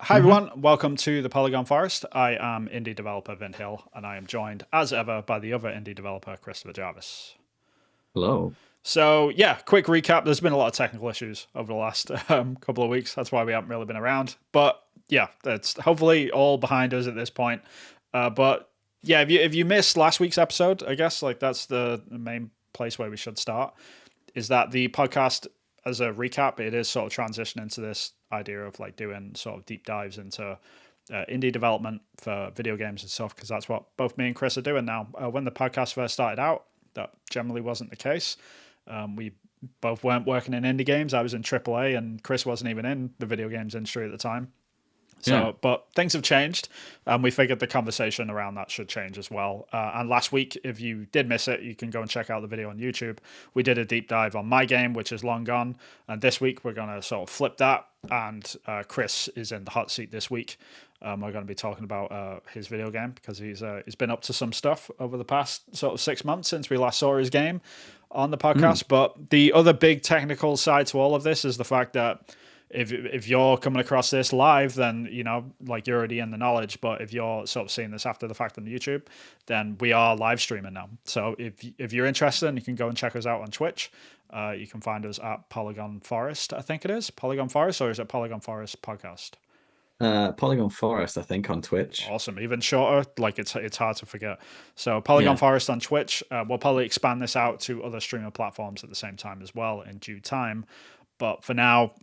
Hi everyone, welcome to the Polygon Forest. I am indie developer Vint Hill, and I am joined, as ever, by the other indie developer Christopher Jarvis. Hello. So yeah, quick recap. There's been a lot of technical issues over the last couple of weeks. That's why we haven't really been around. But yeah, that's hopefully all behind us at this point. But yeah, if you missed last week's episode, I guess like that's the main place where we should start. Is that the podcast, as a recap, it is sort of transitioning into this idea of like doing sort of deep dives into indie development for video games and stuff, because that's what both me and Chris are doing now. When the podcast first started out, that generally wasn't the case. We both weren't working in indie games. I was in AAA, and Chris wasn't even in the video games industry at the time. Yeah. So, but things have changed, and we figured the conversation around that should change as well. And last week, if you did miss it, you can go and check out the video on YouTube. We did a deep dive on my game, which is long gone. And this week, we're going to sort of flip that. And Chris is in the hot seat this week. We're going to be talking about his video game because he's been up to some stuff over the past sort of 6 months since we last saw his game on the podcast. But the other big technical side to all of this is the fact that if you're coming across this live, then like you're already in the knowledge. But if you're sort of seeing this after the fact on YouTube, then we are live streaming now. So if you're interested, you can go and check us out on Twitch. You can find us at Polygon Forest. I think it is Polygon Forest, or is it Polygon Forest Podcast? Polygon Forest, I think, on Twitch. Awesome, even shorter. Like it's hard to forget. So Polygon Yeah. Forest on Twitch. We'll probably expand this out to other streamer platforms at the same time as well in due time. But for now,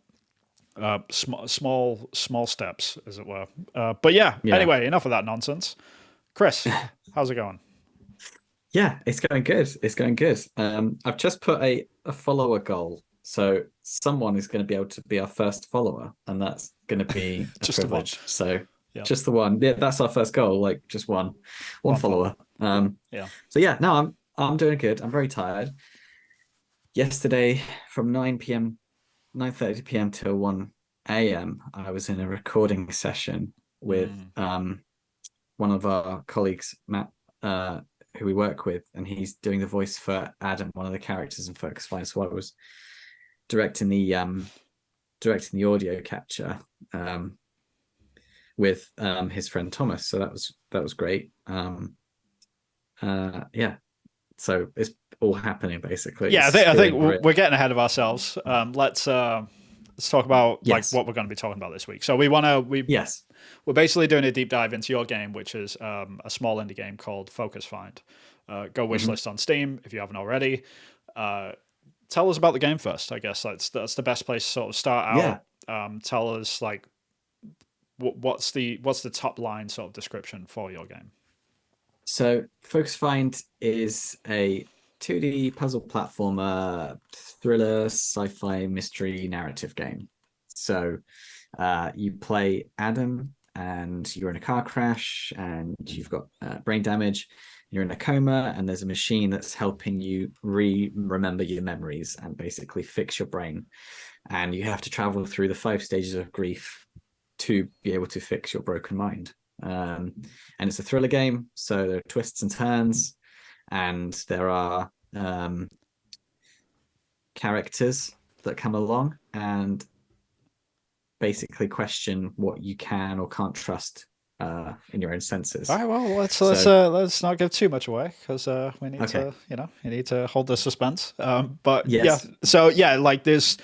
small steps, as it were. But yeah. Anyway, enough of that nonsense. Chris, how's it going? Yeah, it's going good. It's going good. I've just put a follower goal. So someone is going to be able to be our first follower, and that's going to be a Just the one. privilege. So Yeah. just the one. Yeah, that's our first goal. Like just one follower. Yeah. So yeah, no, I'm doing good. I'm very tired. Yesterday from 9 p.m. 9:30 p.m. till 1 a.m. I was in a recording session with one of our colleagues, Matt, who we work with, and he's doing the voice for Adam, one of the characters in Focus Find. So I was directing the audio capture with his friend Thomas. So that was great. Yeah. So it's all happening basically. Yeah, I think we're getting ahead of ourselves. Let's talk about like what we're going to be talking about this week. So we're basically doing a deep dive into your game, which is a small indie game called Focus Find. Go wishlist on Steam if you haven't already. Tell us about the game first. I guess that's the best place to sort of start out. Yeah. Tell us like what's the top line sort of description for your game. So Focus Find is a 2D puzzle platformer, thriller, sci-fi, mystery narrative game. So you play Adam, and you're in a car crash, and you've got brain damage. You're in a coma, and there's a machine that's helping you remember your memories and basically fix your brain. And you have to travel through the 5 stages of grief to be able to fix your broken mind. And it's a thriller game, so there are twists and turns, and there are characters that come along and basically question what you can or can't trust in your own senses. All right, well, let's not give too much away, because we need to you need to hold the suspense. But yes. Yeah, so yeah, like there's,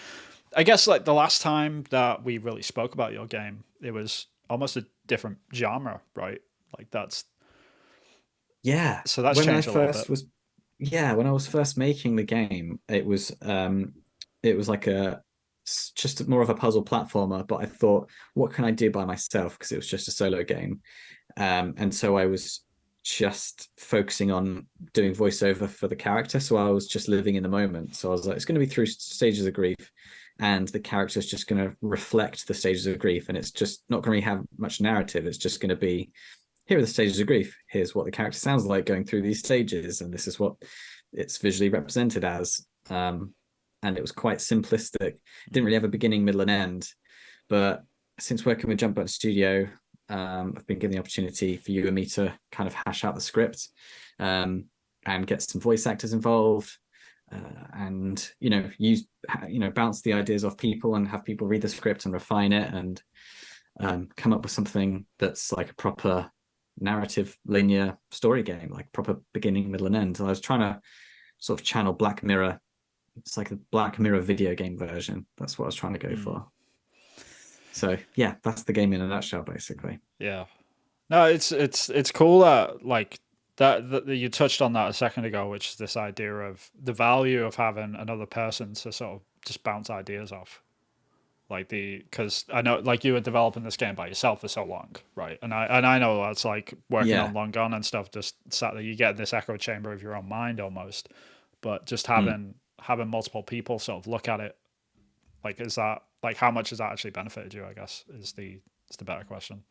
I guess like the last time that we really spoke about your game, it was almost a different genre, right? Like that's So that's changed a little bit. When I was first making the game, it was like just more of a puzzle platformer, but I thought, what can I do by myself, because it was just a solo game. And so I was just focusing on doing voiceover for the character, so I was just living in the moment. So I was like, it's going to be through stages of grief, and the character is just going to reflect the stages of grief, and it's just not going to have much narrative. It's just going to be, here are the stages of grief, here's what the character sounds like going through these stages, and this is what it's visually represented as. And it was quite simplistic. Didn't really have a beginning, middle, and end. But since working with Jump Button Studio, I've been given the opportunity for you and me to kind of hash out the script and get some voice actors involved, and bounce the ideas off people and have people read the script and refine it. And come up with something that's like a proper narrative linear story game, like proper beginning, middle, and end. And I was trying to sort of channel Black Mirror. It's like a Black Mirror video game version. That's what I was trying to go for. So yeah, that's the game in a nutshell, basically. Yeah. No, it's cool that like that you touched on that a second ago, which is this idea of the value of having another person to sort of just bounce ideas off. Like because I know like you were developing this game by yourself for so long, right? And I know that's like working on Yeah. Long Gone and stuff. Just sat there, you get in this echo chamber of your own mind almost. But just Mm. having multiple people sort of look at it, like is that like how much has that actually benefited you? I guess is the better question.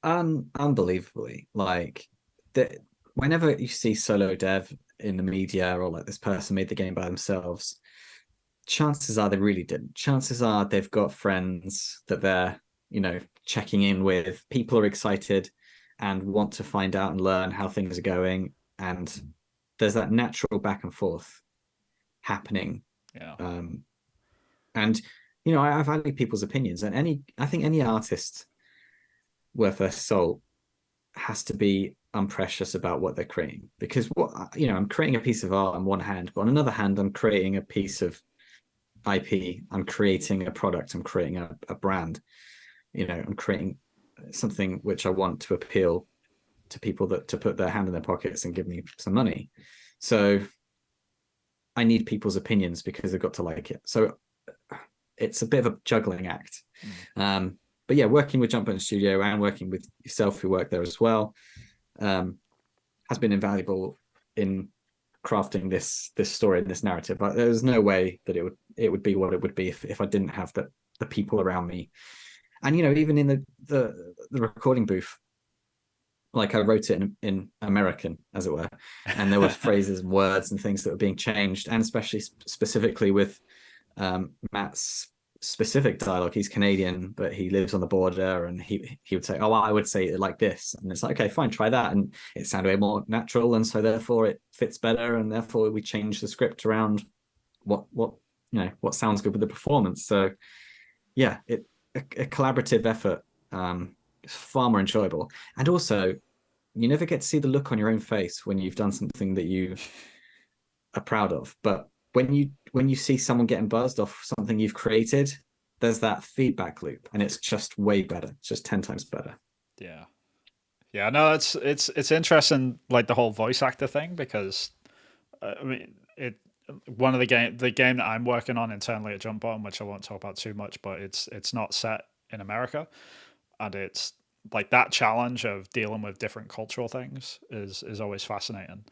Unbelievably, like the whenever you see solo dev in the media or like this person made the game by themselves, chances are they really didn't. Chances are they've got friends that they're, checking in with. People are excited and want to find out and learn how things are going. And there's that natural back and forth happening. Yeah. Um, and I value people's opinions, and I think any artist worth their salt has to be unprecious about what they're creating, because I'm creating a piece of art on one hand, but on another hand, I'm creating a piece of IP. I'm creating a product. I'm creating a brand. I'm creating something which I want to appeal to people that to put their hand in their pockets and give me some money. So I need people's opinions because they've got to like it. So it's a bit of a juggling act. But yeah, working with Jump Button Studio and working with yourself, who work there as well, has been invaluable in crafting this story and this narrative. But there's no way that it would be what it would be if I didn't have the people around me. And even in the recording booth, like I wrote it in American, as it were, and there were phrases and words and things that were being changed, and especially specifically with Matt's specific dialogue. He's Canadian, but he lives on the border, and he would say, "Oh, I would say it like this," and it's like, "Okay, fine, try that," and it sounded way more natural, and so therefore it fits better, and therefore we change the script around what sounds good with the performance. So yeah, a collaborative effort. It's far more enjoyable, and also you never get to see the look on your own face when you've done something that you are proud of. But when you see someone getting buzzed off something you've created, there's that feedback loop, and it's just way better. It's just 10 times better. Yeah. Yeah, no, it's interesting, like the whole voice actor thing, because I mean, one of the game that I'm working on internally at Jump Bottom, which I won't talk about too much, but it's not set in America, and it's like that challenge of dealing with different cultural things is always fascinating.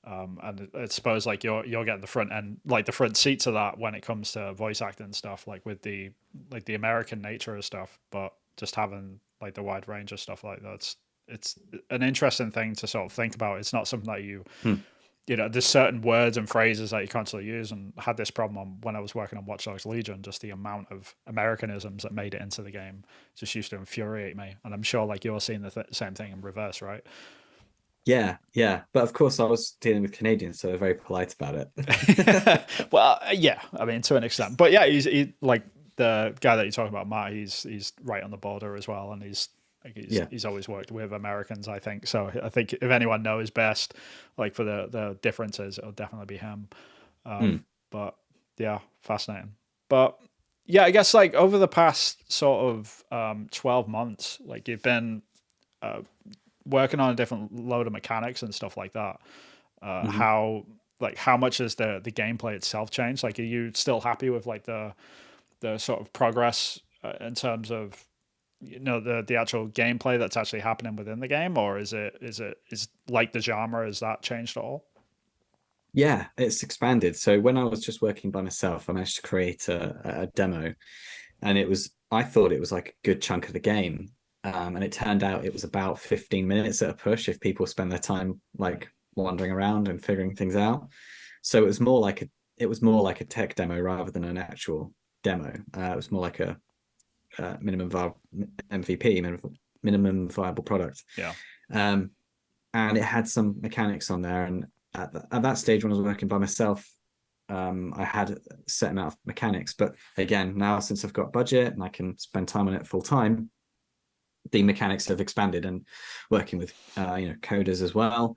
And I suppose like you're getting the front end, like the front seat to that when it comes to voice acting stuff, like with the American nature of stuff, but just having like the wide range of stuff like that. It's an interesting thing to sort of think about. It's not something that there's certain words and phrases that you constantly use, and I had this problem when I was working on Watch Dogs Legion. Just the amount of Americanisms that made it into the game just used to infuriate me, and I'm sure like you're seeing the same thing in reverse, right? Yeah. But of course, I was dealing with Canadians, so they're very polite about it. Well, yeah, I mean to an extent, but yeah, he like the guy that you're talking about, Matt. He's right on the border as well, and Yeah. he's always worked with Americans, I think. So I think if anyone knows best, like for the differences, it'll definitely be him. Mm. But yeah, fascinating. But yeah, I guess like over the past sort of 12 months, like you've been uh, working on a different load of mechanics and stuff like that. Mm-hmm. How much has the gameplay itself changed? Like, are you still happy with like the sort of progress in terms of the actual gameplay that's actually happening within the game, or is like the genre, has that changed at all? Yeah, it's expanded. So when I was just working by myself, I managed to create a demo, and I thought it was like a good chunk of the game. And it turned out it was about 15 minutes at a push if people spend their time like wandering around and figuring things out. So it was more like a tech demo rather than an actual demo. It was more like a MVP, minimum viable product. Yeah. Um, and it had some mechanics on there. And at that stage, when I was working by myself, I had a set amount of mechanics. But again, now since I've got budget and I can spend time on it full time, the mechanics have expanded, and working with coders as well,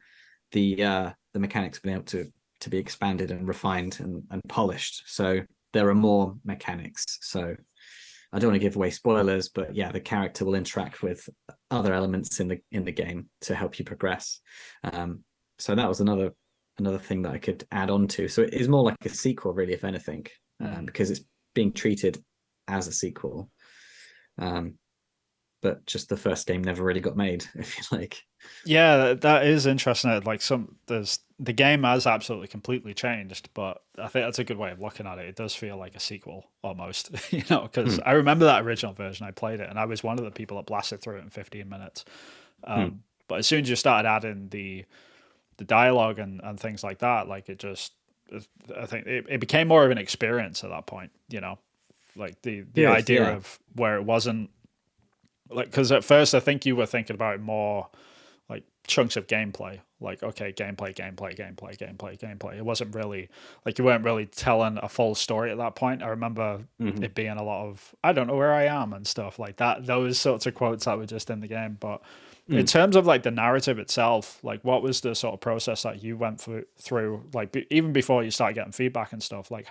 the mechanics have been able to be expanded and refined and polished. So there are more mechanics. So I don't want to give away spoilers, but yeah, the character will interact with other elements in the game to help you progress. So that was another thing that I could add on to. So it is more like a sequel, really, if anything, because it's being treated as a sequel. But just the first game never really got made, if you like. Yeah, that is interesting. Like the game has absolutely completely changed, but I think that's a good way of looking at it. It does feel like a sequel almost, because I remember that original version. I played it, and I was one of the people that blasted through it in 15 minutes. But as soon as you started adding the dialogue and things like that, like I think it became more of an experience at that point. Like the Yes, idea yeah. of where it wasn't like, because at first I think you were thinking about it more like chunks of gameplay, like okay, gameplay. It wasn't really like you weren't really telling a full story at that point. I remember Mm-hmm. it being a lot of I don't know where I am and stuff like that. Those sorts of quotes that were just in the game. But in Mm. terms of like the narrative itself, like what was the sort of process that you went through like even before you started getting feedback and stuff? Like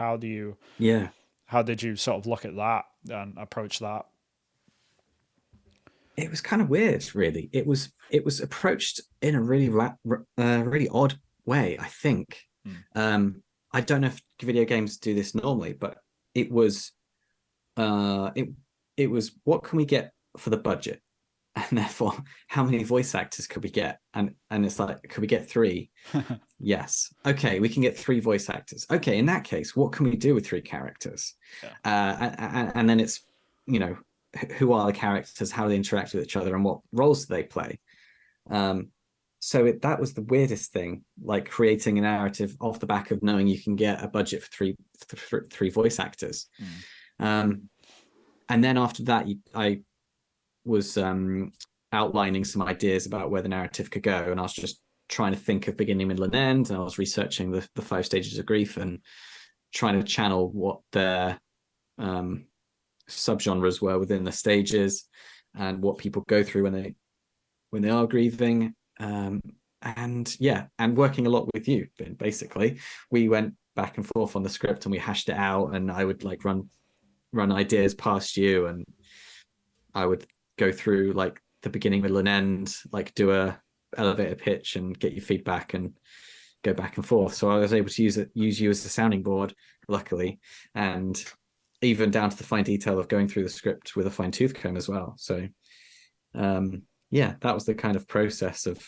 Yeah. how did you sort of look at that and approach that? It was kind of weird, really. It was approached in a really odd way, I think. Hmm. Um, I don't know if video games do this normally, but it was uh, it it was what can we get for the budget, and therefore how many voice actors could we get? And it's like, could we get three? Yes. Okay, we can get three voice actors. Okay, in that case, what can we do with three characters? Yeah. And then it's, you know, who are the characters, how they interact with each other, and what roles do they play. Um, that was the weirdest thing, like creating a narrative off the back of knowing you can get a budget for three voice actors. Mm. Um, and then after that, I was outlining some ideas about where the narrative could go, and I was just trying to think of beginning, middle, and end. And I was researching the five stages of grief and trying to channel what their subgenres were within the stages and what people go through when they are grieving. And yeah, and working a lot with you. Basically, we went back and forth on the script and we hashed it out. And I would like run ideas past you, and I would go through like the beginning, middle, and end, like do a elevator pitch and get your feedback and go back and forth. So I was able to use you as a sounding board, luckily, and even down to the fine detail of going through the script with a fine tooth comb as well. So yeah, that was the kind of process of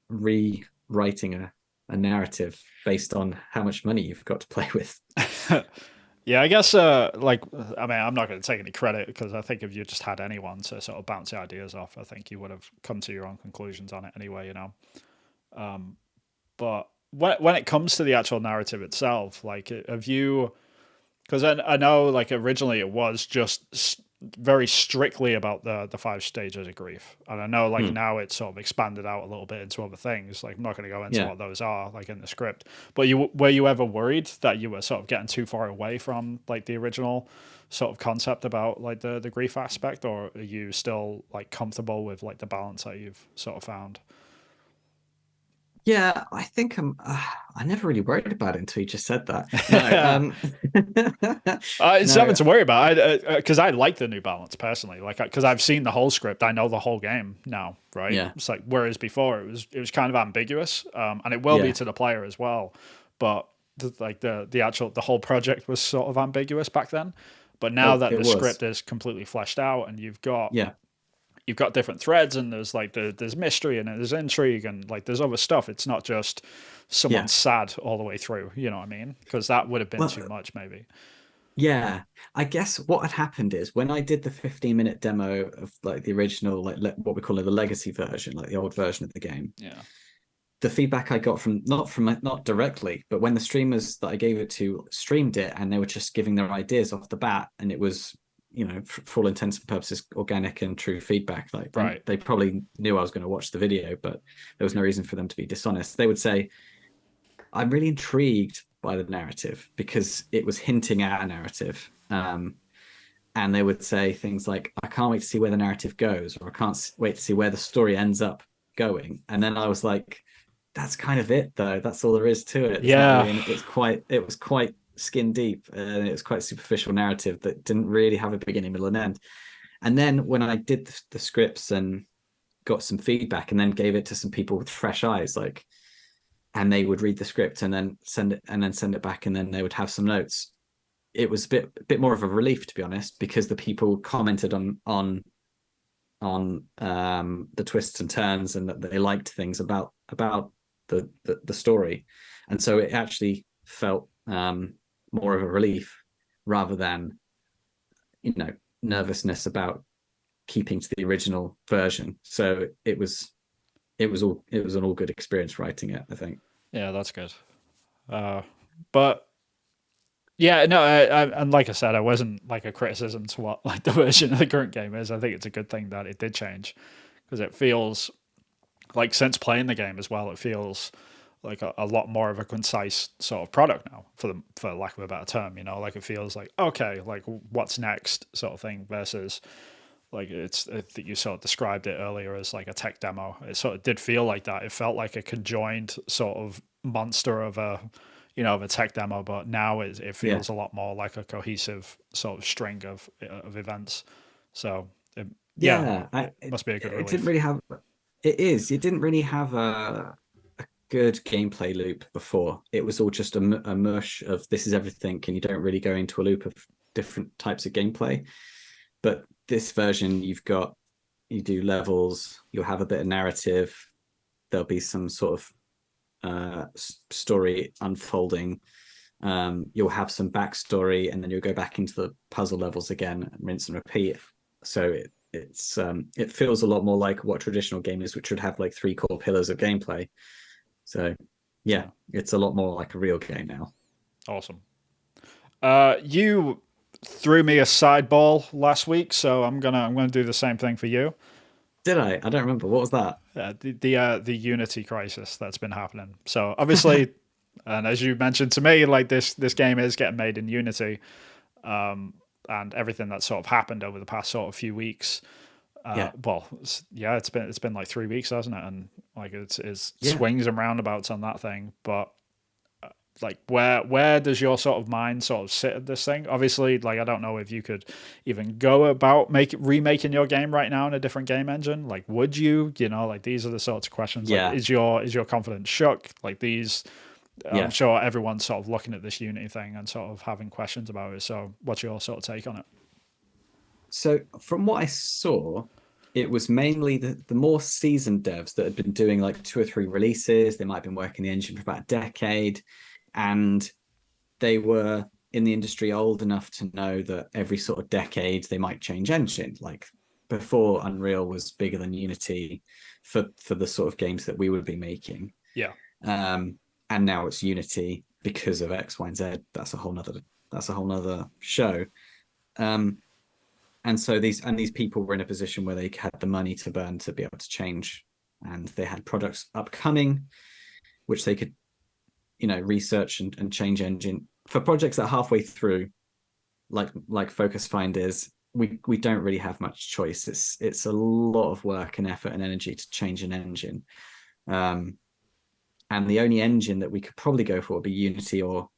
rewriting a narrative based on how much money you've got to play with. Yeah, I guess like I mean I'm not going to take any credit because I think if you just had anyone to sort of bounce the ideas off, I think you would have come to your own conclusions on it anyway. But when it comes to the actual narrative itself, like have you because I know like originally it was just very strictly about the five stages of grief, and I know like Hmm. now it's sort of expanded out a little bit into other things. Like I'm not going to go into Yeah. what those are like in the script, but you were you ever worried that you were sort of getting too far away from like the original sort of concept about like the grief aspect, or are you still like comfortable with like the balance that you've sort of found? Yeah, I think I never really worried about it until you just said that. No, It's nothing no, to worry about. Because I like the New Balance personally. Like, because I've seen the whole script, I know the whole game now. Right? yeah, It's like whereas before it was kind of ambiguous, and it will be yeah. to the player as well. But the actual the whole project was sort of ambiguous back then. But now that It the was. script is completely fleshed out, and Yeah, you've got different threads, and there's like there's mystery and there's intrigue and like there's other stuff. It's not just someone yeah. sad all the way through. You know what I mean? Because that would have been too Well, much, maybe. yeah. I guess what had happened is when I did the 15-minute demo of like the original, like what we call it, the legacy version, like the old version of the game, Yeah. the feedback I got not directly, but when the streamers that I gave it to streamed it, and they were just giving their ideas off the bat, and it was, you know, for all intents and purposes, organic and true feedback. Like Right. they probably knew I was going to watch the video, but there was no reason for them to be dishonest. They would say, "I'm really intrigued by the narrative because it was hinting at a narrative. And they would say things like, I can't wait to see where the narrative goes, or I can't wait to see where the story ends up going. And then I was like, that's kind of it though. That's all there is to it. It's not Yeah. really, it was quite skin deep, and it was quite superficial narrative that didn't really have a beginning, middle, and end. And then when I did the scripts and got some feedback and then gave it to some people with fresh eyes, like, and they would read the script and then send it back, and then they would have some notes. It was a bit more of a relief, to be honest, because the people commented on the twists and turns, and that they liked things about the story, and so it actually felt more of a relief rather than nervousness about keeping to the original version. So it was an all good experience writing it, I think. Yeah, that's good. But yeah, no, and like I said, I wasn't like a criticism to what like the version of the current game is. I think it's a good thing that it did change because it feels like since playing the game as well, it feels like a lot more of a concise sort of product now, for lack of a better term. Like it feels like okay, like what's next sort of thing versus like I think you sort of described it earlier as like a tech demo. It sort of did feel like that. It felt like a conjoined sort of monster of a tech demo, but now it Yeah, feels a lot more like a cohesive sort of string of events. So yeah, yeah. it must be a good It didn't relief. really have. It is. It didn't really have a good gameplay loop before. It was all just a mush of this is everything, and you don't really go into a loop of different types of gameplay. But this version, you do levels, you'll have a bit of narrative, there'll be some sort of story unfolding. You'll have some backstory, and then you'll go back into the puzzle levels again, and rinse and repeat. So it feels a lot more like what traditional game is, which would have like three core pillars of gameplay. So yeah, Yeah, it's a lot more like a real game now. awesome. You threw me a side ball last week, so I'm gonna do the same thing for you. Did I? I don't remember. What was that? The Unity crisis that's been happening. So obviously, and as you mentioned to me, like this game is getting made in Unity, and everything that's sort of happened over the past sort of few weeks. Yeah, Well, yeah, it's been like 3 weeks, hasn't it? And like it's yeah. swings and roundabouts on that thing, but like where does your sort of mind sort of sit at this thing? Obviously, like I don't know if you could even go about remaking your game right now in a different game engine. Like, would you? Like these are the sorts of questions. Like, Yeah, is your confidence shook? Like these, I'm yeah. sure everyone's sort of looking at this Unity thing and sort of having questions about it. So, what's your sort of take on it? So from what I saw, it was mainly the more seasoned devs that had been doing like two or three releases. They might have been working the engine for about a decade, and they were in the industry old enough to know that every sort of decade they might change engine. Like before, Unreal was bigger than Unity for the sort of games that we would be making. Yeah, Um, and now it's Unity because of X, Y, and Z. That's a whole nother show. Um, and so these people were in a position where they had the money to burn to be able to change, and they had products upcoming which they could research and change engine for projects that are halfway through, like Focus Find is. We don't really have much choice. It's a lot of work and effort and energy to change an engine. And the only engine that we could probably go for would be Unity or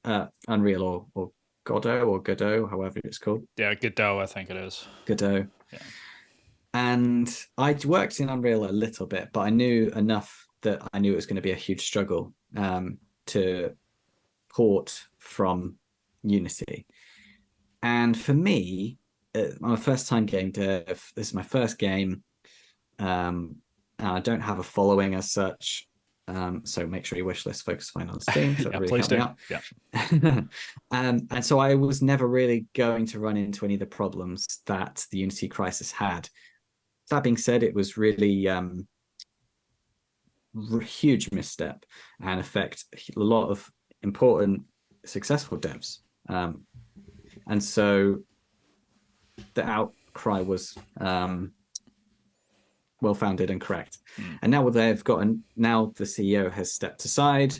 Unreal or Godot, however it's called. yeah, Godot, I think it is. Godot. Yeah, And I'd worked in Unreal a little bit, but I knew enough that I knew it was going to be a huge struggle to port from Unity. And for me, I'm a first time game dev. This is my first game. And I don't have a following as such. So make sure you wishlist Focus Find on Steam. So yeah, that really please help me do. out. Yeah, And so I was never really going to run into any of the problems that the Unity crisis had. That being said, it was really huge misstep and affect a lot of important, successful devs. And so the outcry was well founded and correct. mm. And now they've gotten now the CEO has stepped aside.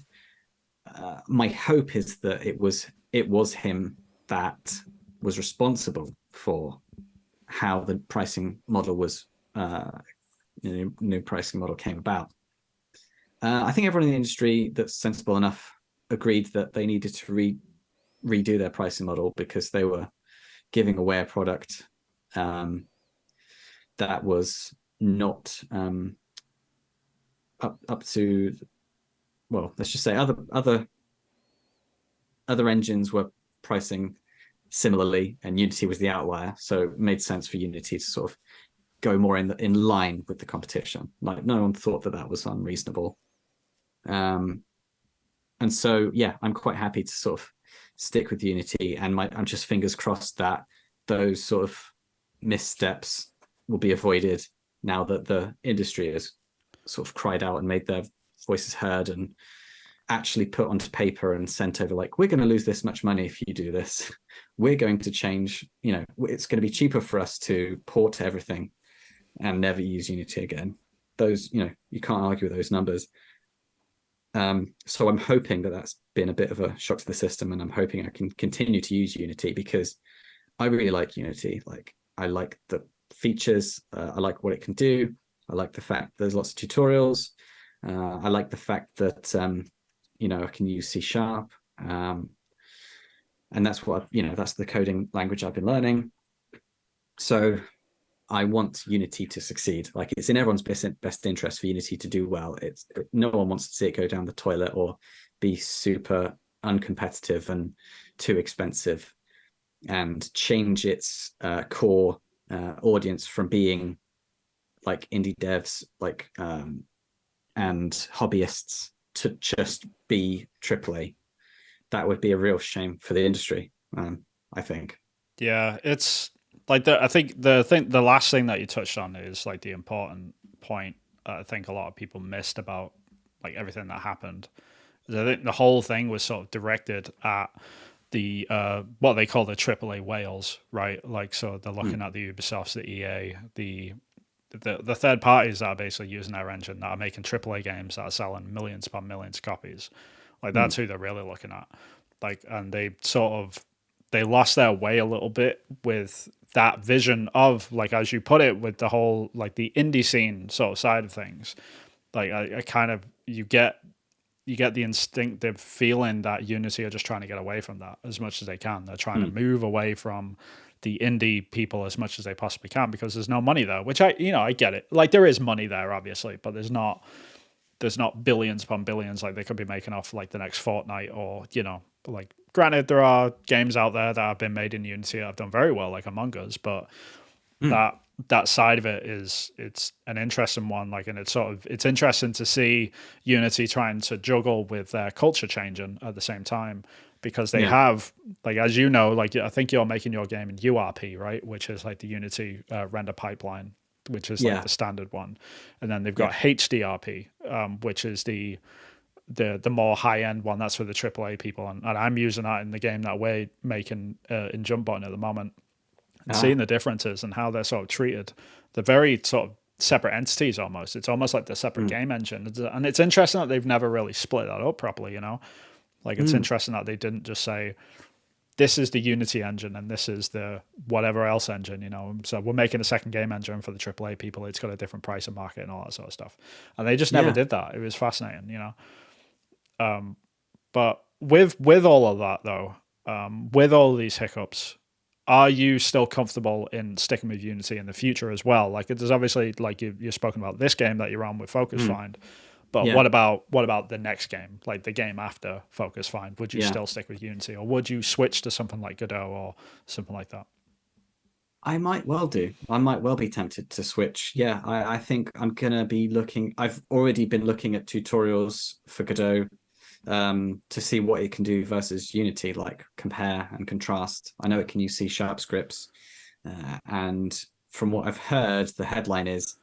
my hope is that it was him that was responsible for how the pricing model was new pricing model came about. I think everyone in the industry that's sensible enough agreed that they needed to redo their pricing model because they were giving away a product that was not up to, well, let's just say other engines were pricing similarly, and Unity was the outlier. So it made sense for Unity to sort of go more in line with the competition. Like no one thought that was unreasonable. And so yeah, I'm quite happy to sort of stick with Unity, and I'm just fingers crossed that those sort of missteps will be avoided now that the industry has sort of cried out and made their voices heard and actually put onto paper and sent over, like, we're going to lose this much money if you do this. We're going to change, it's going to be cheaper for us to port everything and never use Unity again. Those, you can't argue with those numbers. So I'm hoping that that's been a bit of a shock to the system, and I'm hoping I can continue to use Unity because I really like Unity. Like, I like the features. I like what it can do. I like the fact there's lots of tutorials. I like the fact that I can use C#, and that's what that's the coding language I've been learning. So I want Unity to succeed. Like, it's in everyone's best interest for Unity to do well. No one wants to see it go down the toilet or be super uncompetitive and too expensive and change its core audience from being like indie devs, like and hobbyists, to just be AAA. That would be a real shame for the industry, I think. Yeah, it's like I think the last thing that you touched on is like the important point I think a lot of people missed about like everything that happened. I think the whole thing was sort of directed at the what they call the AAA whales, right? Like, so they're looking at the Ubisofts, the EA, the third parties that are basically using their engine that are making AAA games that are selling millions upon millions of copies. Like, that's who they're really looking at. Like, and they lost their way a little bit with that vision of, like, as you put it, with the whole like the indie scene sort of side of things. Like, I kind of you get the instinctive feeling that Unity are just trying to get away from that as much as they can. They're trying to move away from the indie people as much as they possibly can because there's no money there, which I get it. Like, there is money there, obviously, but there's not billions upon billions like they could be making off like the next Fortnite or, like, granted, there are games out there that have been made in Unity that have done very well, like Among Us, but that side of it it's an interesting one. Like, and it's interesting to see Unity trying to juggle with their culture changing at the same time, because they have, like, as you know, like, I think you're making your game in URP, right, which is like the Unity render pipeline, which is like the standard one, and then they've got HDRP, which is the more high end one. That's for the AAA people, and I'm using that in the game that we're making in Jump Button at the moment. And seeing the differences and how they're sort of treated. They're very sort of separate entities almost. It's almost like the separate game engine. And it's interesting that they've never really split that up properly, Like, it's interesting that they didn't just say, this is the Unity engine and this is the whatever else engine, So we're making a second game engine for the AAA people. It's got a different price and market and all that sort of stuff. And they just never did that. It was fascinating, But with all of that, though, with all these hiccups, are you still comfortable in sticking with Unity in the future as well? Like, there's obviously, like, you've spoken about this game that you're on with Focus Find, but what about the next game, like the game after Focus Find? Would you still stick with Unity, or would you switch to something like Godot or something like that? I might well do. I might well be tempted to switch. Yeah, I think I'm gonna be looking. I've already been looking at tutorials for Godot to see what it can do versus Unity, like compare and contrast. I know it can use C# scripts, and from what I've heard, the headline is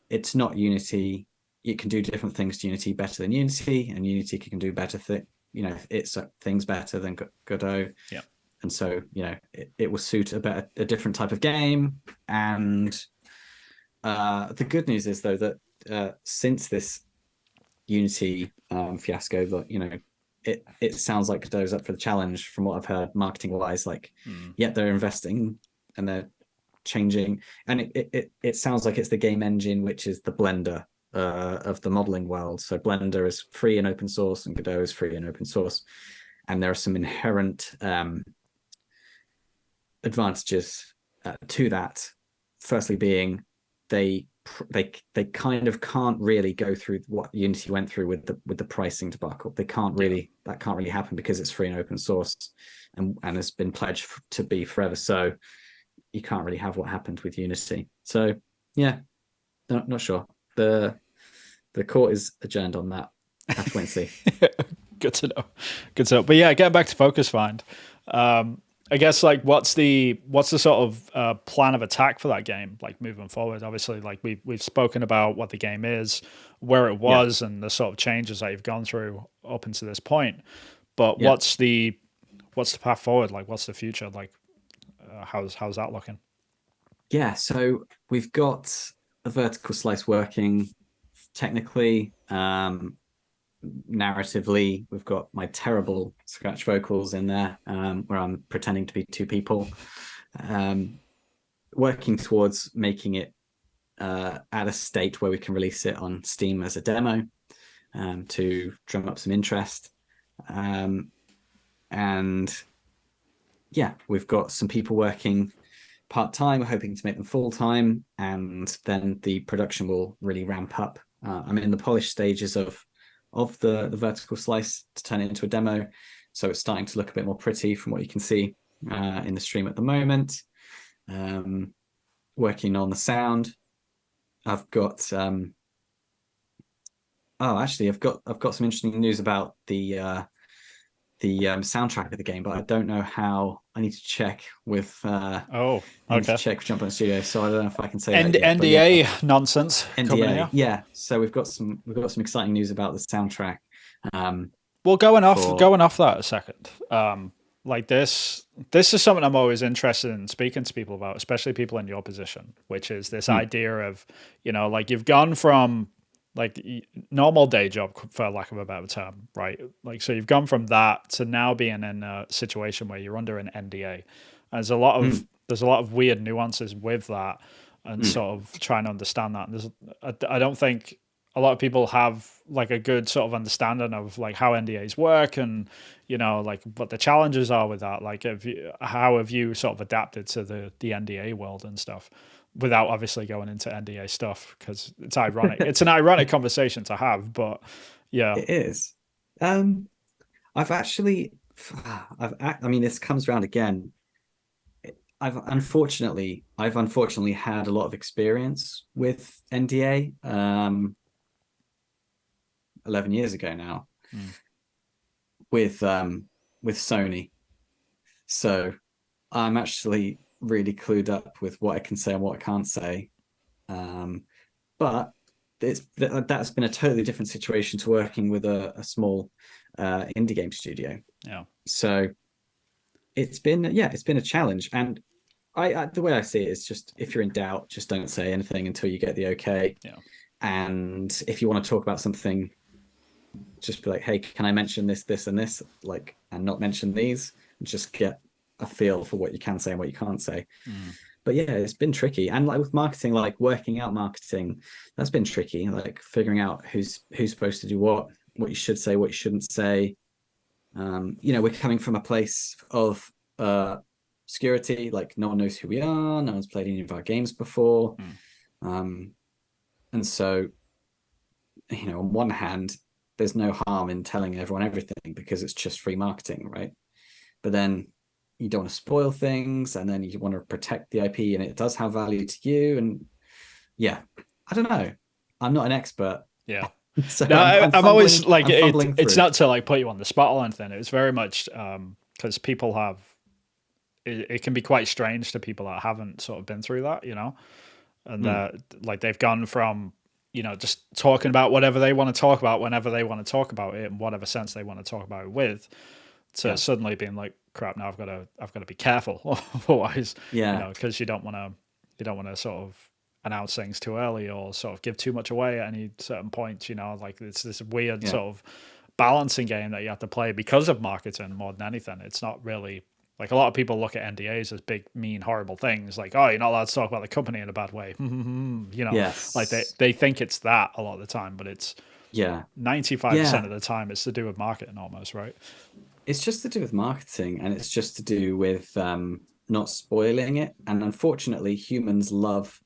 it's not Unity. It can do different things to Unity better than Unity, and Unity can do better it's things better than Godot. Yeah. And so, it will suit a different type of game. And the good news is, though, that since this Unity fiasco, that it sounds like Godot's up for the challenge from what I've heard marketing wise. Like, Mm. yeah, they're investing and they're changing, and it sounds like it's the game engine, which is the Blender of the modeling world. So Blender is free and open source, and Godot is free and open source, and there are some inherent advantages to that. Firstly, being they they kind of can't really go through what Unity went through with the pricing debacle. They can't really that can't really happen because it's free and open source, and has been pledged to be forever. So you can't really have what happened with Unity. So yeah, not sure. The court is adjourned on that. Have to wait and see. Good to know. Good to know. But yeah, getting back to Focus Find. I guess like what's the sort of plan of attack for that game, like moving forward? Obviously, like we've spoken about what the game is, where it Yeah, was, and the sort of changes that you've gone through up until this point. But yeah, what's the path forward? Like, what's the future? Like, how's that looking? yeah. So we've got a vertical slice working technically. Narratively, we've got my terrible scratch vocals in there, where I'm pretending to be two people. Working towards making it at a state where we can release it on Steam as a demo, to drum up some interest. And yeah, we've got some people working part-time. We're hoping to make them full-time, and then the production will really ramp up. I'm in the polished stages of the vertical slice to turn it into a demo, so it's starting to look a bit more pretty from what you can see in the stream at the moment. Working on the sound. I've got I've got some interesting news about the soundtrack of the game, but I don't know how. I need to check with Oh, I need to okay. check with Jump on Studio, so I don't know if I can say that yet. But yeah, NDA nonsense coming NDA, here. yeah. So we've got some exciting news about the soundtrack. Well, For going off that a second. Like this is something I'm always interested in speaking to people about, especially people in your position, which is this idea of, like you've gone from like normal day job, for lack of a better term, right? Like, so you've gone from that to now being in a situation where you're under an NDA. And there's a lot of weird nuances with that, and sort of trying to understand that. And I don't think a lot of people have like a good sort of understanding of like how NDAs work, and like what the challenges are with that. Like, how have you sort of adapted to the NDA world and stuff, without obviously going into NDA stuff, because it's ironic. It's an ironic conversation to have, but yeah. it is. I've actually, I mean, this comes around again. I've unfortunately had a lot of experience with NDA. 11 years ago now, Mm. with Sony. So I'm actually really clued up with what I can say and what I can't say. But that's been a totally different situation to working with a small indie game studio. Yeah. So it's been a challenge. And I the way I see it is just, if you're in doubt, just don't say anything until you get the okay. Yeah. And if you want to talk about something, just be like, hey, can I mention this and this, like, and not mention these, and just get a feel for what you can say and what you can't say. But yeah, it's been tricky. And like with marketing, like working out marketing, that's been tricky, like figuring out who's supposed to do what you should say, what you shouldn't say. We're coming from a place of obscurity, like no one knows who we are, no one's played any of our games before. And so, on one hand, there's no harm in telling everyone everything because it's just free marketing, right? But then you don't want to spoil things, and then you want to protect the IP, and it does have value to you. And yeah, I don't know. I'm not an expert. Yeah. So No, I'm always like, fumbling it's through. not to like put you on the spot or anything. It's very much because people have it can be quite strange to people that haven't sort of been through that, and like they've gone from just talking about whatever they want to talk about whenever they want to talk about it, in whatever sense they want to talk about it with, to suddenly being like, crap, now I've got to be careful, otherwise, because you don't want to sort of announce things too early or sort of give too much away at any certain point. Like it's this weird sort of balancing game that you have to play because of marketing more than anything. It's not really like a lot of people look at NDAs as big, mean, horrible things. Like, oh, you're not allowed to talk about the company in a bad way. Like Yes. they think it's that a lot of the time, but it's Yeah. 95% Yeah. of the time it's to do with marketing almost, right? It's just to do with marketing, and it's just to do with not spoiling it. And unfortunately, humans love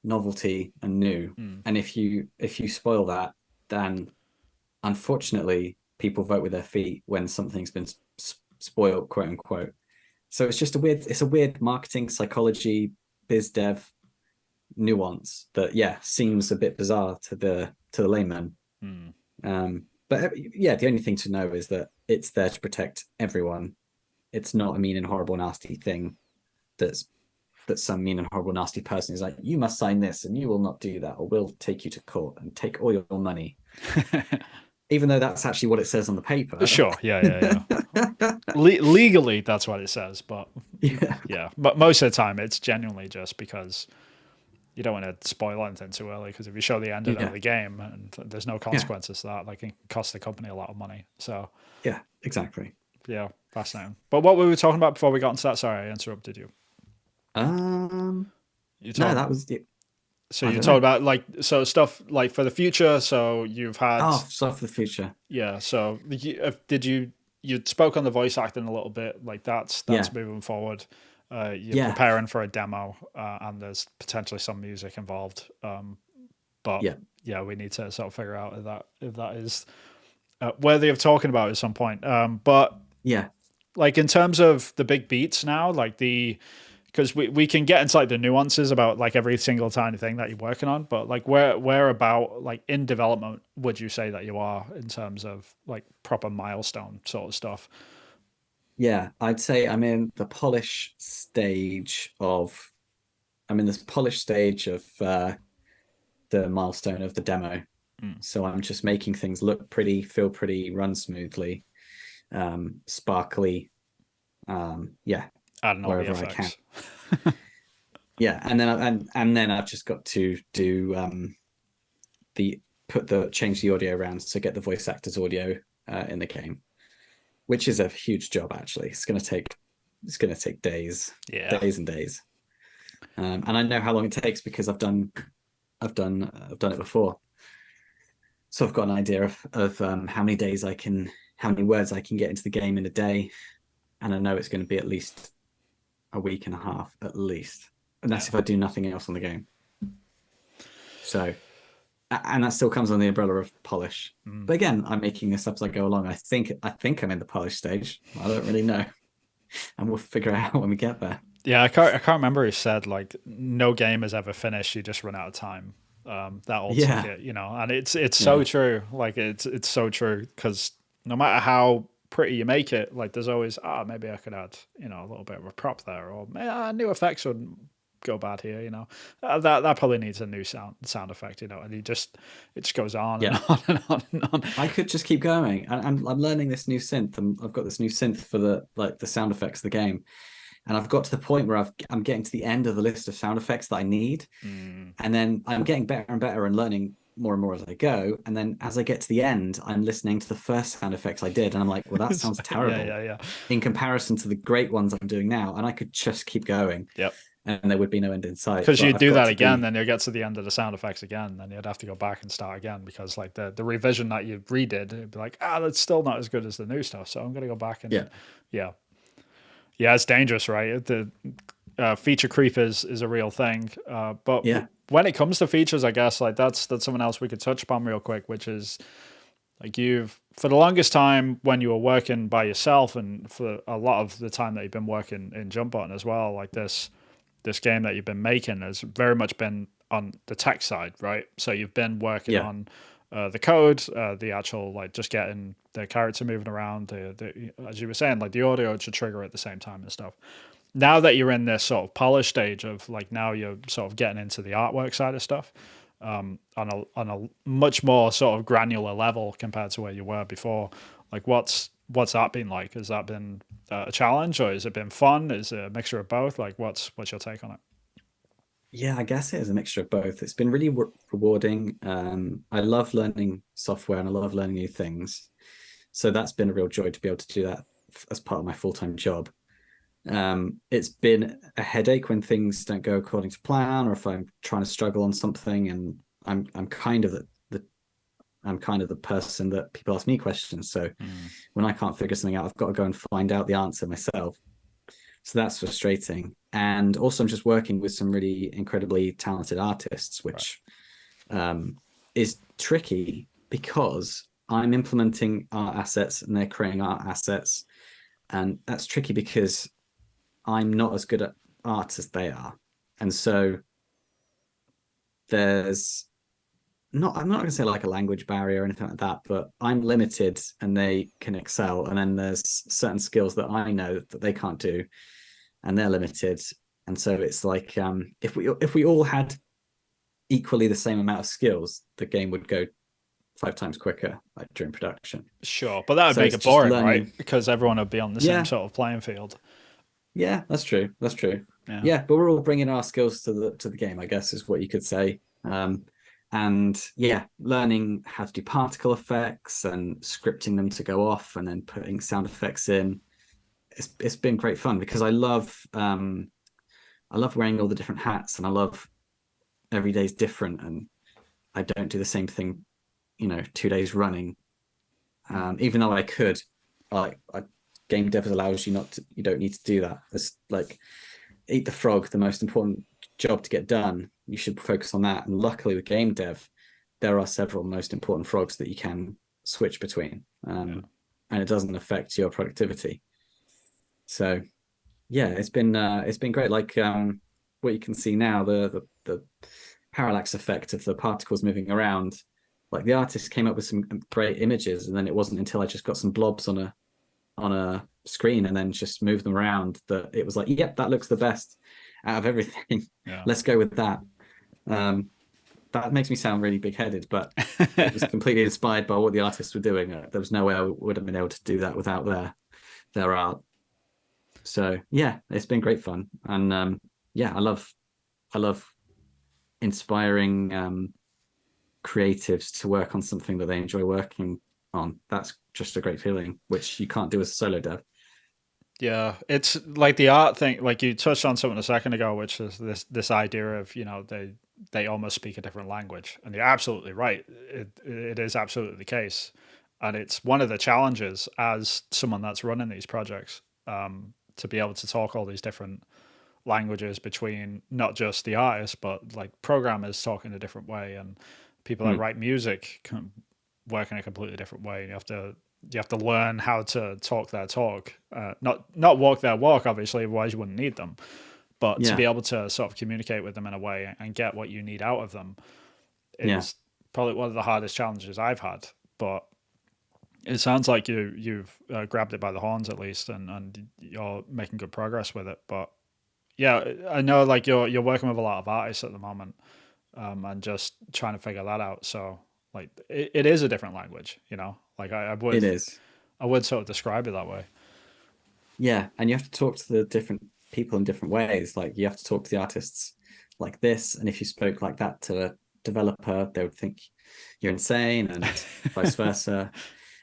novelty and new. Mm. And if you spoil that, then unfortunately people vote with their feet when something's been spoiled, quote unquote. So it's a weird marketing psychology biz dev nuance that seems a bit bizarre to the layman. Mm. But yeah, the only thing to know is that it's there to protect everyone. It's not a mean and horrible nasty thing that's that some mean and horrible nasty person is like, you must sign this and you will not do that, or we'll take you to court and take all your money. Even though that's actually what it says on the paper. Sure. Yeah. Legally, that's what it says, but Yeah. yeah, but most of the time it's genuinely just because you don't want to spoil anything too early, because if you show the ending of Yeah. the game and there's no Yeah. consequences to that, like it can cost the company a lot of money. So Yeah. Exactly. yeah, fascinating. But what we were talking about before we got into that, sorry, I interrupted you. Um. You No, talk, that was. so I you don't talked know. about like so stuff like for the future. So you've had Oh, stuff for the future. yeah. So did you spoke on the voice acting a little bit, like that's Yeah. moving forward. You're Yeah. preparing for a demo, and there's potentially some music involved. But Yeah. yeah, we need to sort of figure out if that is worthy of talking about at some point. But Yeah. like in terms of the big beats now, like the because we can get into like the nuances about like every single tiny thing that you're working on, but like where about like in development would you say that you are in terms of like proper milestone sort of stuff? Yeah. I'd say I'm in this polish stage of the milestone of the demo. Mm. So I'm just making things look pretty, feel pretty, run smoothly, sparkly. Yeah, Adding all the wherever I can. effects. Yeah, and then I've just got to do the change the audio around to get the voice actors audio in the game, which is a huge job actually. It's gonna take days, Yeah. days and days. And I know how long it takes because I've done it before. So I've got an idea of how many words I can get into the game in a day, and I know it's going to be at least a week and a half at least, and that's if I do nothing else on the game. So, and that still comes on the umbrella of polish. Mm. But again, I'm making this up as I go along. I think I'm in the polish stage. I don't really know, and we'll figure it out when we get there. Yeah, I can't remember who said like no game is ever finished. You just run out of time. That old Yeah, ticket, and it's so yeah, true. Like it's so true because no matter how pretty you make it, like there's always maybe I could add a little bit of a prop there, or new effects would go bad here. That probably needs a new sound effect. And it just goes on and yeah. on and on and on. I could just keep going. I'm learning this new synth, and I've got this new synth for the sound effects of the game. And I've got to the point where I'm getting to the end of the list of sound effects that I need, and then I'm getting better and better and learning more and more as I go. And then as I get to the end, I'm listening to the first sound effects I did, and I'm like, well, that sounds terrible Yeah. in comparison to the great ones I'm doing now. And I could just keep going. Yep. And there would be no end in sight. Because But you'd I've do got that to again, be, then you'll get to the end of the sound effects again, then you'd have to go back and start again because like the revision that you redid, it'd be like, that's still not as good as the new stuff. So I'm gonna go back and yeah. Yeah, it's dangerous, right? The feature creep is a real thing. But yeah, when it comes to features, I guess like that's something else we could touch upon real quick, which is like you've for the longest time when you were working by yourself, and for a lot of the time that you've been working in Jump Button as well, like this game that you've been making has very much been on the tech side, right? So you've been working yeah, on the code, the actual like just getting the character moving around, as you were saying, like the audio should trigger at the same time and stuff. Now that you're in this sort of polish stage of like now you're sort of getting into the artwork side of stuff, on a much more sort of granular level compared to where you were before. Like what's that been like? Has that been a challenge, or has it been fun? Is it a mixture of both? Like what's your take on it? Yeah, I guess it is a mixture of both. It's been really rewarding. I love learning software and I love learning new things. So that's been a real joy to be able to do that as part of my full-time job. It's been a headache when things don't go according to plan, or if I'm trying to struggle on something, and I'm kind of the I'm kind of the person that people ask me questions. So Mm, when I can't figure something out, I've got to go and find out the answer myself. So that's frustrating. And also, I'm just working with some really incredibly talented artists, right. which is tricky because I'm implementing art assets and they're creating art assets. And that's tricky because I'm not as good at art as they are. And so there's not, I'm not going to say like a language barrier or anything like that, but I'm limited and they can excel. And then there's certain skills that I know that they can't do and they're limited. And so it's like if we all had equally the same amount of skills, the game would go 5 times quicker, like during production. Sure, but that would So make it's it just boring, right? learning. Because everyone would be on the same Yeah, sort of playing field. yeah, that's true. That's true. Yeah. Yeah, but we're all bringing our skills to the game, I guess, is what you could say. And yeah, learning how to do particle effects and scripting them to go off, and then putting sound effects in. It's been great fun because I love wearing all the different hats, and I love every day's different, and I don't do the same thing, 2 days running. Mm. Even though I could, like, game dev allows you not to, you don't need to do that. It's like eat the frog, the most important job to get done. You should focus on that. And luckily with game dev, there are several most important frogs that you can switch between, Yeah. and it doesn't affect your productivity. So yeah, it's been great. Like what you can see now, the parallax effect of the particles moving around. Like the artist came up with some great images, and then it wasn't until I just got some blobs on a screen and then just moved them around that it was like, yep, that looks the best out of everything. Yeah. Let's go with that. Um, that makes me sound really big-headed, but it was completely inspired by what the artists were doing. There was no way I would have been able to do that without their art. So yeah, it's been great fun, and yeah, I love inspiring creatives to work on something that they enjoy working on. That's just a great feeling, which you can't do as a solo dev. Yeah, it's like the art thing. Like you touched on something a second ago, which is this idea of they almost speak a different language, and you're absolutely right. It is absolutely the case, and it's one of the challenges as someone that's running these projects, to be able to talk all these different languages between not just the artists, but like programmers talking a different way, and people that Hmm. write music can work in a completely different way. And you have to learn how to talk their talk, not walk their walk, obviously, otherwise you wouldn't need them. But to be Yeah, able to sort of communicate with them in a way and get what you need out of them yeah, is probably one of the hardest challenges I've had. But it sounds like you've grabbed it by the horns at least, and you're making good progress with it. But yeah, I know like you're working with a lot of artists at the moment, and just trying to figure that out. So like it is a different language, Like I would it is. I would sort of describe it that way. Yeah, and you have to talk to the different people in different ways. Like you have to talk to the artists like this, and if you spoke like that to a developer, they would think you're insane, and vice versa.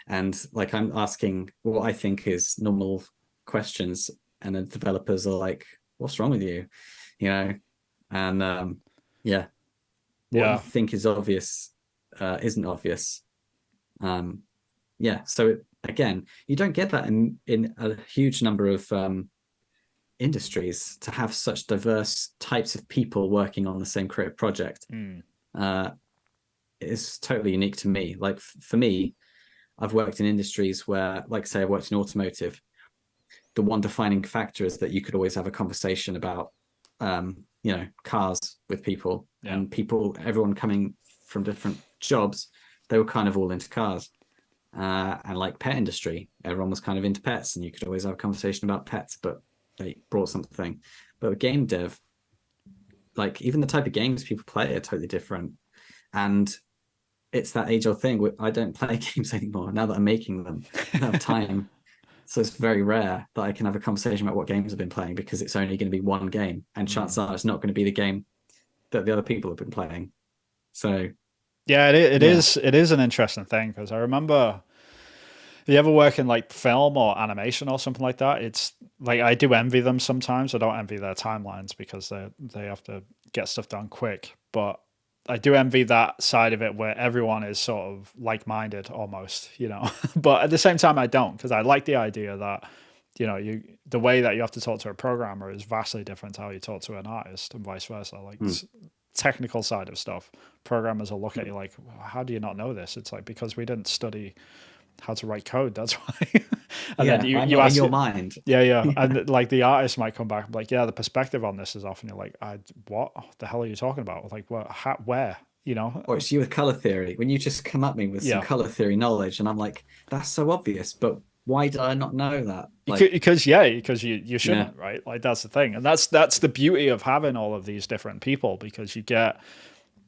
And like I'm asking what I think is normal questions, and the developers are like, "What's wrong with you?" You know, and yeah, what you Yeah. think is obvious isn't obvious. Um, yeah, so again, you don't get that in a huge number of industries to have such diverse types of people working on the same creative project. Mm. Uh, it's totally unique to me. Like for me, I've worked in industries where, like, say, I worked in automotive. The one defining factor is that you could always have a conversation about, cars with people, Yeah. and people, everyone coming from different jobs, they were kind of all into cars. And like pet industry, everyone was kind of into pets, and you could always have a conversation about pets, but they brought something. But with game dev, like even the type of games people play are totally different, and it's that age old thing. I don't play games anymore now that I'm making them. I don't have time, so it's very rare that I can have a conversation about what games I've been playing because it's only going to be one game, and Mm. chances are it's not going to be the game that the other people have been playing. So Yeah, it yeah. is. It is an interesting thing because I remember. You ever work in like film or animation or something like that? It's like I do envy them sometimes. I don't envy their timelines because they have to get stuff done quick. But I do envy that side of it where everyone is sort of like minded almost, you know. But at the same time, I don't because I like the idea that the way that you have to talk to a programmer is vastly different to how you talk to an artist and vice versa. Like Mm. technical side of stuff, programmers will look at you like, how do you not know this? It's like because we didn't study how to write code. That's why. And then Yeah, you I'm you not in ask your it. mind. Yeah, yeah, Yeah. and like the artist might come back and be like, yeah, the perspective on this is off, and you're like, what the hell are you talking about? Like, what? How, where? You know? Or it's you with color theory. When you just come at me with some Yeah, color theory knowledge, and I'm like, that's so obvious, but why did I not know that? Like, because yeah, because you yeah, shouldn't, right? Like that's the thing, and that's the beauty of having all of these different people because you get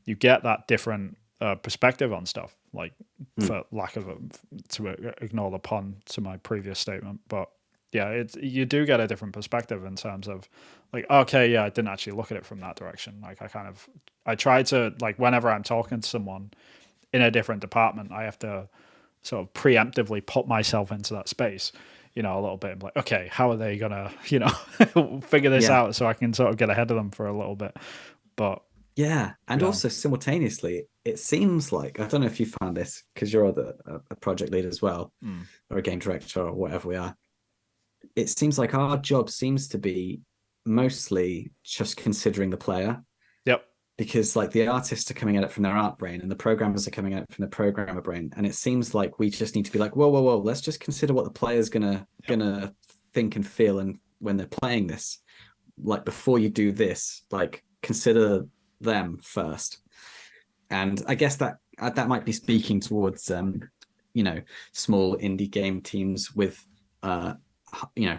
that different perspective on stuff. Like mm, for lack of to ignore the pun to my previous statement, but yeah, you do get a different perspective in terms of like, okay, yeah, I didn't actually look at it from that direction. Like I try to like whenever I'm talking to someone in a different department, I have to sort of preemptively put myself into that space. A little bit. I'm like, okay, how are they gonna, figure this yeah, out so I can sort of get ahead of them for a little bit. But yeah. And yeah, also simultaneously, it seems like I don't know if you found this because you're a project lead as well, mm. or a game director or whatever we are. It seems like our job seems to be mostly just considering the player Yep. because like the artists are coming at it from their art brain and the programmers are coming at it from the programmer brain, and it seems like we just need to be like, whoa, whoa, whoa, let's just consider what the player's gonna Yep. gonna think and feel, and when they're playing this, like before you do this, like consider them first. And I guess that might be speaking towards you know small indie game teams with uh you know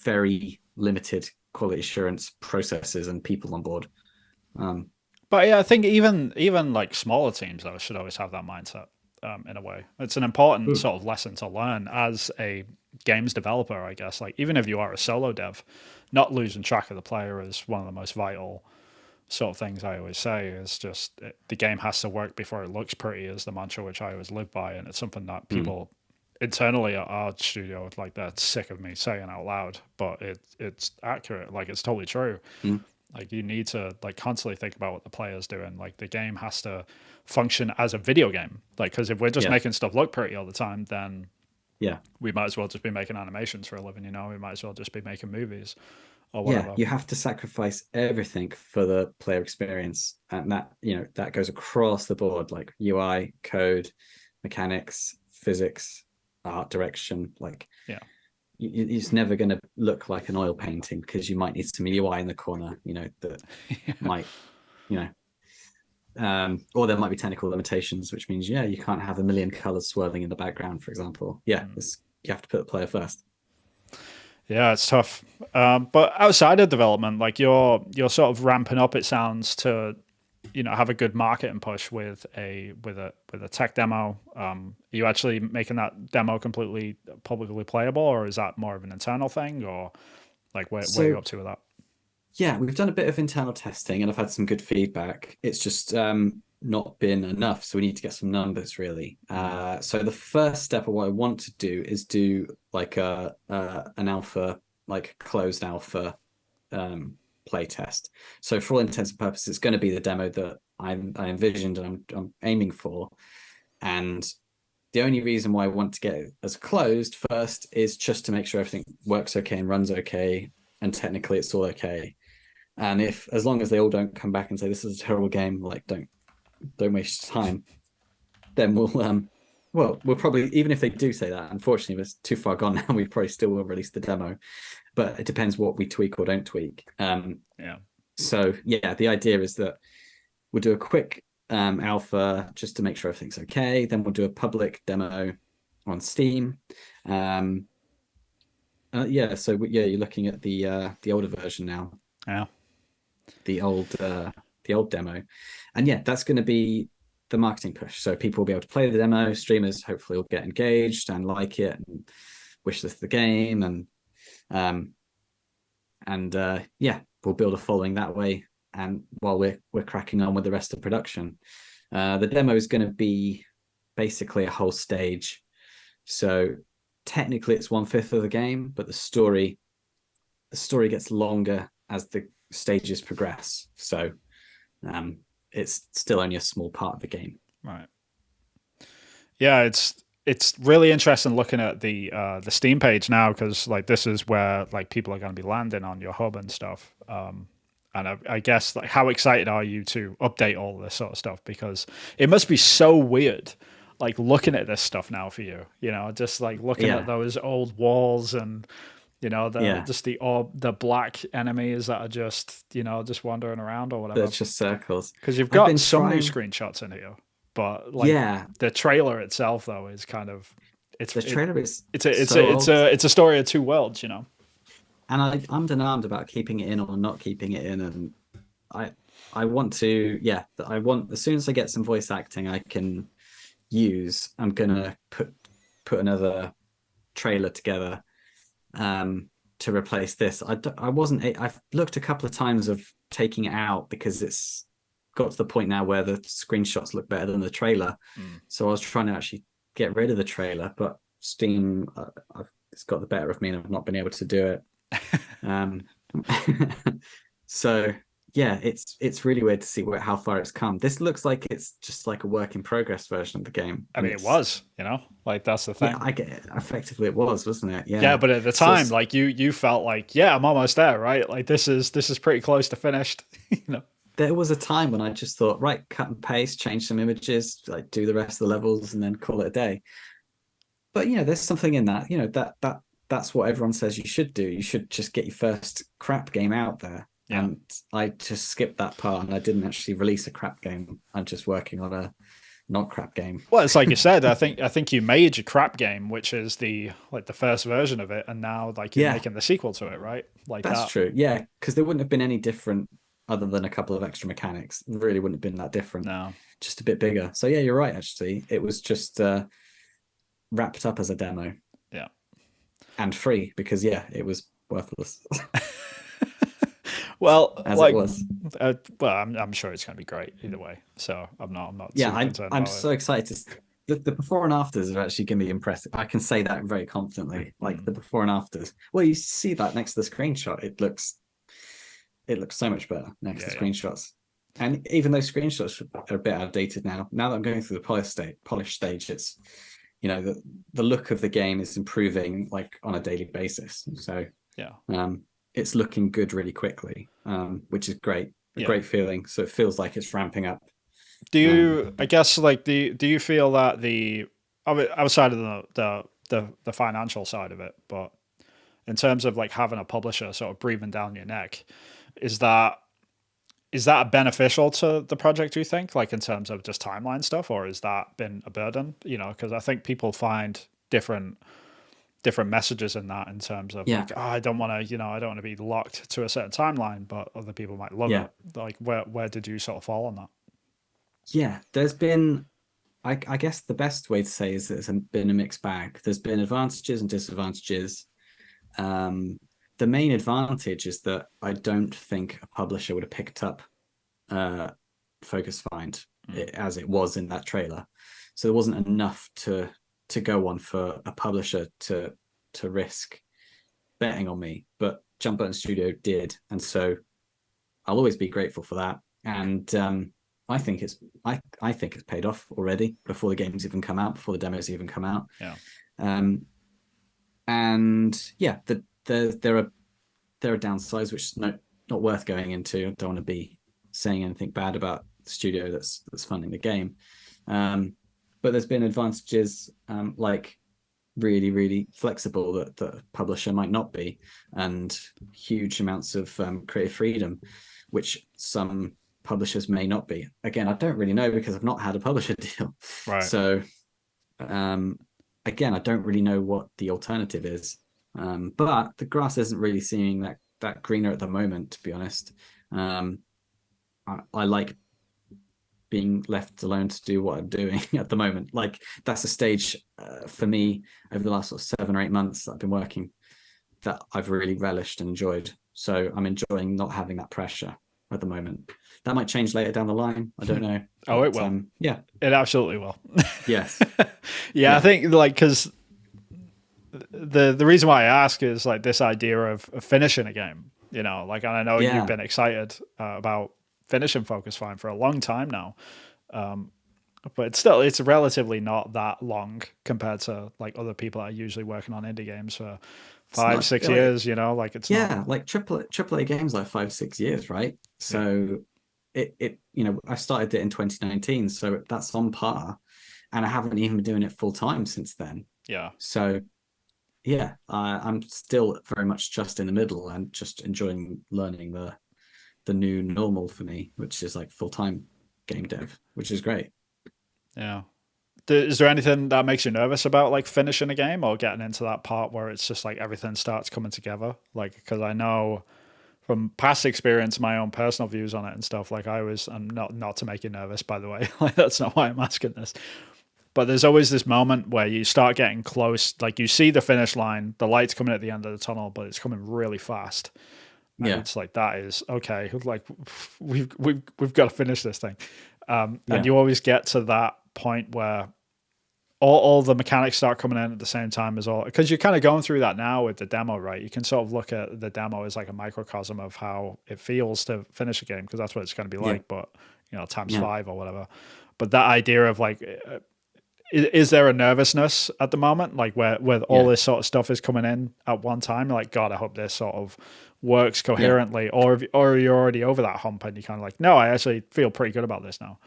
very limited quality assurance processes and people on board. um But yeah, I think even like smaller teams though should always have that mindset. In a way, it's an important Ooh. sort of lesson to learn as a games developer, I guess. Like even if you are a solo dev, not losing track of the player is one of the most vital sort of things I always say. Is just the game has to work before it looks pretty is the mantra which I always live by, and it's something that Mm. people internally at our studio like they're sick of me saying out loud, but it's accurate. Like it's totally true. Mm. Like you need to like constantly think about what the player's doing. Like the game has to function as a video game. Like because if we're just Yeah, making stuff look pretty all the time, then yeah, we might as well just be making animations for a living. We might as well just be making movies or yeah. whatever. You have to sacrifice everything for the player experience, and that that goes across the board, like UI, code, mechanics, physics, art direction. Like Yeah. it's never going to look like an oil painting because you might need some UI in the corner, that might, you know, or there might be technical limitations, which means, yeah, you can't have a million colors swirling in the background, for example. Yeah, you have to put the player first. Yeah, it's tough. But outside of development, like you're sort of ramping up. It sounds to have a good marketing push with a tech demo. Are you actually making that demo completely publicly playable, or is that more of an internal thing, or like where are you So up to with that? yeah, we've done a bit of internal testing and I've had some good feedback. It's just not been enough. So we need to get some numbers really. Mm. So the first step of what I want to do is do like an alpha, like closed alpha play test. So for all intents and purposes, it's going to be the demo that I envisioned and I'm aiming for. And the only reason why I want to get it as closed first is just to make sure everything works okay and runs okay, and technically it's all okay. And if as long as they all don't come back and say this is a terrible game, like don't waste time, then we'll probably, even if they do say that, unfortunately it's too far gone now, we probably still will release the demo. But it depends what we tweak or don't tweak. Yeah. So yeah, the idea is that we'll do a quick alpha just to make sure everything's okay. Then we'll do a public demo on Steam. Yeah, so yeah, you're looking at the older version now, Yeah. the old demo, and yeah, that's going to be the marketing push. So people will be able to play the demo. Streamers hopefully will get engaged and like it and wish this the game, and yeah, we'll build a following that way. and while we're cracking on with the rest of production. The demo is going to be basically a whole stage. So technically it's 1/5 of the game, but the story gets longer as the stages progress. So it's still only a small part of the game. Right. Yeah, it's really interesting looking at the Steam page now, because like this is where like people are going to be landing on your hub and stuff. And I guess like how excited are you to update all this sort of stuff, because it must be so weird like looking at this stuff now for you, just like looking at Yeah, those old walls and the yeah. just the black enemies that are just just wandering around or whatever. That's just circles. Because you've I've got been some new trying. screenshots in here, but like Yeah, the trailer itself though is kind of it's the it, trailer is it's a it's so a it's old, a it's a story of two worlds. and I'm denied about keeping it in or not keeping it in, and I I want to. Yeah, I want, as soon as I get some voice acting I can use, I'm gonna put another trailer together to replace this. I wasn't. I've looked a couple of times of taking it out because it's got to the point now where the screenshots look better than the trailer. Mm. So I was trying to actually get rid of the trailer, but Steam, it's got the better of me, and I've not been able to do it. Um, so yeah, it's really weird to see how far it's come. This looks like it's just like a work in progress version of the game, I and mean, it it's, was, like that's the yeah, thing. I get it. Effectively, it was, wasn't it? Yeah, Yeah. but at the So time, like you felt like, yeah, I'm almost there, right? Like this is pretty close to finished. there was a time when I just thought, right, cut and paste, change some images, like do the rest of the levels, and then call it a day. But there's something in that. That's what everyone says you should do. You should just get your first crap game out there. Yeah. And I just skipped that part, and I didn't actually release a crap game. I'm just working on a not crap game. Well, it's like you said. I think you made your crap game, which is the first version of it, and now like you're Yeah, making the sequel to it, right? Like that's that. true. Yeah, because there wouldn't have been any different other than a couple of extra mechanics. It really wouldn't have been that different. No. Just a bit bigger. So yeah, you're right. Actually, it was just wrapped up as a demo Yeah. and free because it was worthless Well, as it like, was. I'm sure it's going to be great either way. So I'm not Yeah, too concerned I'm about so excited. The before and afters are actually going to be impressive. I can say that very confidently. Like the before and afters. Well, you see that next to the screenshot, it looks so much better it. next Yeah, to yeah. screenshots. And even though screenshots are a bit outdated now, now that I'm going through the polish stage, it's the look of the game is improving like on a daily basis. So Yeah. it's looking good really quickly, which is great. A Yeah. great feeling. So it feels like it's ramping up. Do Um, you? I guess like do you feel that outside of the financial side of it, but in terms of like having a publisher sort of breathing down your neck, is that beneficial to the project, do you think, like in terms of just timeline stuff, or has that been a burden? Because I think people find different messages in that, in terms of yeah, like, oh, I don't want to, I don't want to be locked to a certain timeline, but other people might love yeah, it. Like, where did you sort of fall on that? yeah. There's been, I guess the best way to say is that it's been a mixed bag. There's been advantages and disadvantages. Um, the main advantage is that I don't think a publisher would have picked up Focus Find as it was in that trailer. So there wasn't enough to go on for a publisher to risk betting on me. But Jump Button Studio did, and so I'll always be grateful for that. And I think it's paid off already before the games even come out, before the demos even come out. Yeah. And yeah, there are downsides which is not worth going into. I don't want to be saying anything bad about the studio that's funding the game. But there's been advantages like really, really flexible that the publisher might not be, and huge amounts of creative freedom, which some publishers may not be. Again, I don't really know because I've not had a publisher deal. Right. So again, I don't really know what the alternative is. But the grass isn't really seeming that greener at the moment, to be honest. I like being left alone to do what I'm doing at the moment. Like that's a stage for me over the last sort of 7 or 8 months that I've been working that I've really relished and enjoyed. So I'm enjoying not having that pressure. at the moment. That might change later down the line. I don't know. Oh, it But will. yeah, It absolutely will. yes, Yeah, I yeah, think like because the reason why I ask is like this idea of finishing a game. You know, like, and I know you've yeah, been excited about finishing Focus Find for a long time now, but it's relatively not that long compared to like other people that are usually working on indie games for it's five, not 6 years. You know, like it's not. yeah, like triple A games like 5 6 years, right? Yeah, So it I started it in 2019, so that's on par, and I haven't even been doing it full time since then. yeah. So yeah, I'm still very much just in the middle and just enjoying learning the new normal for me, which is like full time game dev, which is great. Yeah. Is there anything that makes you nervous about like finishing a game or getting into that part where it's just like everything starts coming together? Like, because I know from past experience, my own personal views on it and stuff. Like, and not to make you nervous, by the way. Like, that's not why I'm asking this. But there's always this moment where you start getting close. Like, you see the finish line, the light's coming at the end of the tunnel, but it's coming really fast, and Yeah, it's like that is okay. Like, we've got to finish this thing. And yeah, you always get to that point where all the mechanics start coming in at the same time as all, because you're kind of going through that now with the demo, right? You can sort of look at the demo as like a microcosm of how it feels to finish a game, because that's what it's going to be yeah, like, but times yeah, five or whatever. But that idea of like, is there a nervousness at the moment, like where all yeah, this sort of stuff is coming in at one time? You're like, God, I hope this sort of works yeah. coherently, or you're already over that hump and you kind of like, no, I actually feel pretty good about this now.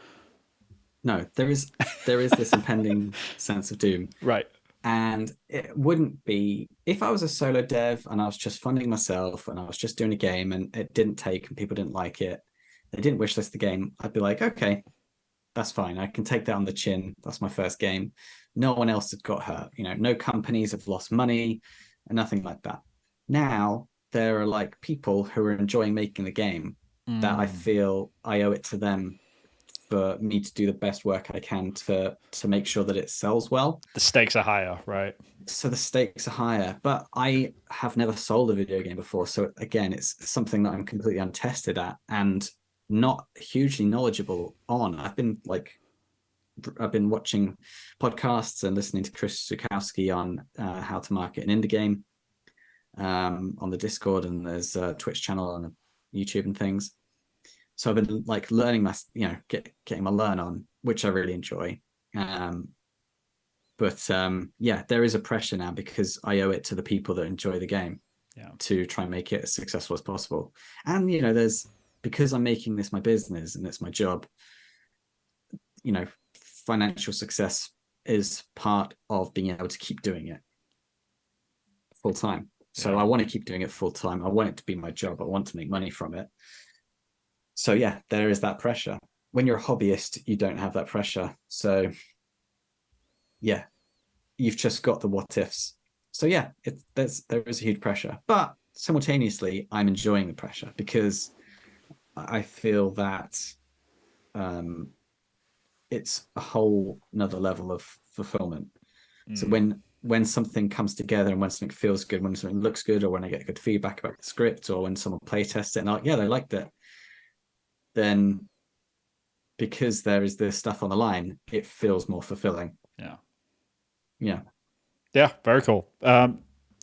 No, there is this impending sense of doom. Right. And it wouldn't be if I was a solo dev and I was just funding myself and I was just doing a game and it didn't take and people didn't like it, they didn't wishlist the game. I'd be like, okay, that's fine. I can take that on the chin. That's my first game. No one else has got hurt. No companies have lost money and nothing like that. Now there are like people who are enjoying making the game that I Mm. feel I owe it to them for me to do the best work I can to make sure that it sells well. The stakes are higher, right? So the stakes are higher, but I have never sold a video game before. So again, it's something that I'm completely untested at and not hugely knowledgeable on. I've been watching podcasts and listening to Chris Zukowski on how to market an indie game on the Discord, and there's a Twitch channel and YouTube and things. So I've been like learning getting my learn on, which I really enjoy. But yeah, there is a pressure now because I owe it to the people that enjoy the game Yeah. to try and make it as successful as possible. And there's because I'm making this my business and it's my job. Financial success is part of being able to keep doing it full time. So Yeah. I want to keep doing it full time. I want it to be my job. I want to make money from it. So yeah, there is that pressure. When you're a hobbyist, you don't have that pressure. So yeah, you've just got the what ifs. So yeah, there is a huge pressure, but simultaneously, I'm enjoying the pressure because I feel that it's a whole another level of fulfillment. So Mm. when something comes together and when something feels good, when something looks good, or when I get good feedback about the script, or when someone play tests it and like, yeah, they liked it, then because there is this stuff on the line, it feels more fulfilling. Yeah. Yeah. Yeah. Very cool.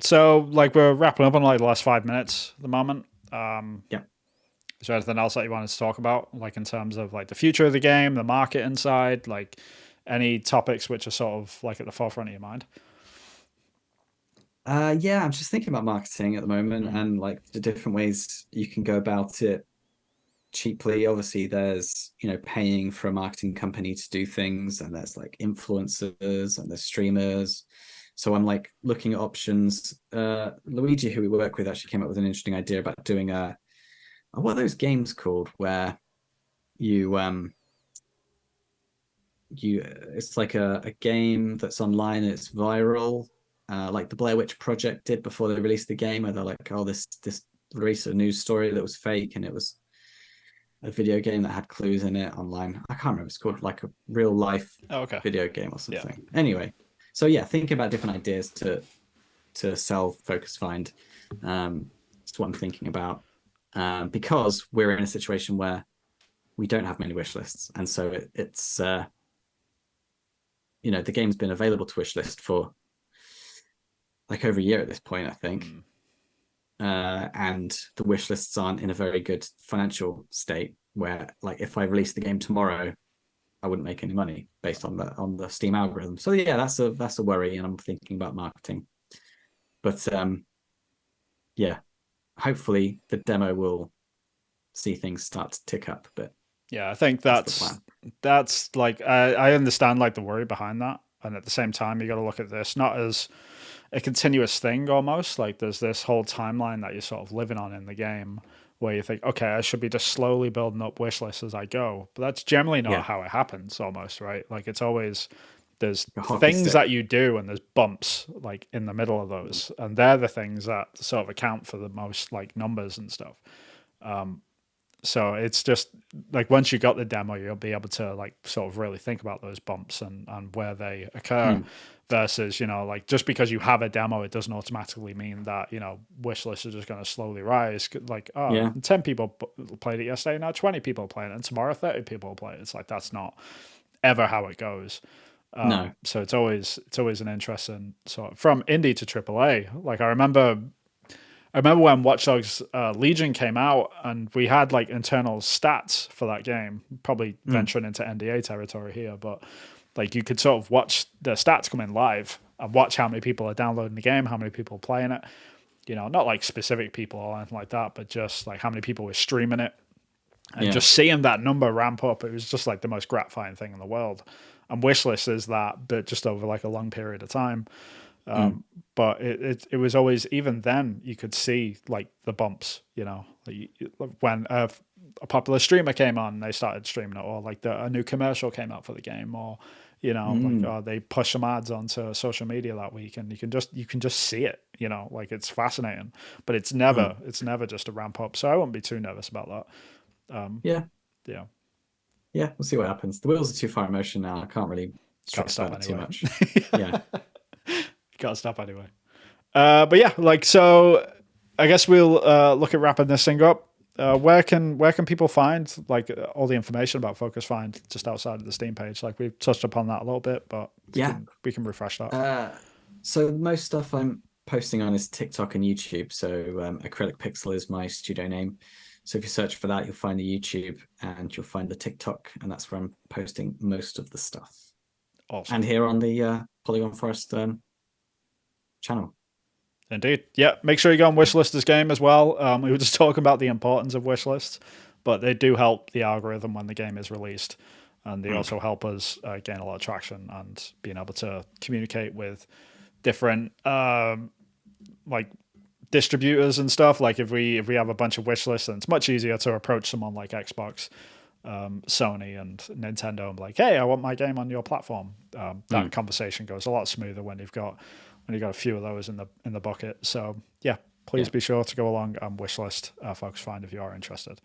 So like we're wrapping up on like the last 5 minutes at the moment. Yeah. Is there anything else that you wanted to talk about, like in terms of like the future of the game, the market inside, like any topics which are sort of like at the forefront of your mind? Yeah, I'm just thinking about marketing at the moment Mm. and like the different ways you can go about it cheaply. Obviously, there's paying for a marketing company to do things, and there's like influencers and there's streamers. So I'm like looking at options. Luigi, who we work with, actually came up with an interesting idea about doing what are those games called where you it's like a game that's online and it's viral, like the Blair Witch Project did before they released the game, where they're like, oh, this released a news story that was fake and it was a video game that had clues in it online. I can't remember. It's called like a real life Oh, okay. video game or Yeah. something. Anyway, so yeah, thinking about different ideas to sell Focus Find. That's what I'm thinking about. because we're in a situation where we don't have many wish lists, and so it's the game's been available to wish list for like over a year at this point, I think. Mm. And the wish lists aren't in a very good financial state where, like, if I release the game tomorrow, I wouldn't make any money based on the Steam algorithm. So yeah, that's a worry, and I'm thinking about marketing. But yeah, hopefully the demo will see things start to tick up. But Yeah, I think that's the plan. that's like I understand like the worry behind that, and at the same time you got to look at this not as a continuous thing almost. Like there's this whole timeline that you're sort of living on in the game where you think, okay, I should be just slowly building up wish lists as I go. But that's generally not Yeah, how it happens almost, right? Like it's always there's a hockey things that stick. you do and there's bumps like in the middle of those. And they're the things that sort of account for the most like numbers and stuff. So it's just like once you got the demo, you'll be able to like sort of really think about those bumps and where they occur Mm, versus, like just because you have a demo, it doesn't automatically mean that, wish lists are just going to slowly rise. Like, oh, yeah, 10 people played it yesterday. Now 20 people are playing it. And tomorrow 30 people will play it. It's like, that's not ever how it goes. no, So it's always an interesting sort of from indie to AAA. Like I remember when Watch Dogs Legion came out, and we had like internal stats for that game. Probably mm, venturing into NDA territory here, but like you could sort of watch the stats come in live and watch how many people are downloading the game, how many people are playing it. Not like specific people or anything like that, but just like how many people were streaming it, and yeah, just seeing that number ramp up. It was just like the most gratifying thing in the world. And Wishlist is that, but just over like a long period of time. mm, But it was always, even then you could see like the bumps, like when a popular streamer came on, they started streaming it, or like a new commercial came out for the game, or like mm, they push some ads onto social media that week, and you can just see it, like it's fascinating. But it's mm. never just a ramp up, so I wouldn't be too nervous about that. Yeah, Yeah, yeah. We'll see what happens. The wheels are too far in motion now. I can't really can't stress stop about it too anyway. much. Yeah, Can't stop anyway. But yeah, like so, I guess we'll look at wrapping this thing up. Where can people find like all the information about Focus Find just outside of the Steam page? Like we've touched upon that a little bit, but we yeah. can we can refresh that. So most stuff I'm posting on is TikTok and YouTube. So Acrylic Pixel is my studio name. So if you search for that, you'll find the YouTube and you'll find the TikTok, and that's where I'm posting most of the stuff. Awesome. And here on the Polygon Forest channel. Indeed. Yeah. Make sure you go and wishlist this game as well. We were just talking about the importance of wish lists, but they do help the algorithm when the game is released. And they also help us gain a lot of traction and being able to communicate with different like distributors and stuff. Like if we have a bunch of wish lists, then it's much easier to approach someone like Xbox, Sony, and Nintendo and be like, hey, I want my game on your platform. That conversation goes a lot smoother when you've got a few of those in the bucket. So yeah, please Yeah. be sure to go along and wishlist Focus Find if you are interested.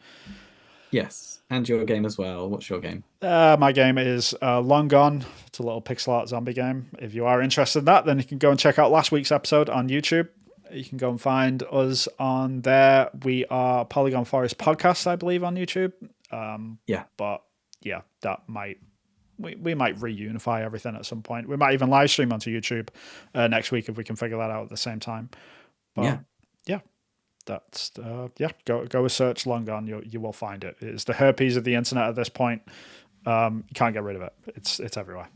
Yes. And your game as well. What's your game? My game is Long Gone. It's a little pixel art zombie game. If you are interested in that, then you can go and check out last week's episode on YouTube. You can go and find us on there. We are Polygon Forest Podcast, I believe, on YouTube. Yeah. But yeah, we might reunify everything at some point. We might even live stream onto YouTube next week if we can figure that out at the same time. But Yeah. yeah, that's Go search Long Gone. You will find it. It's the herpes of the internet at this point. You can't get rid of it. It's everywhere.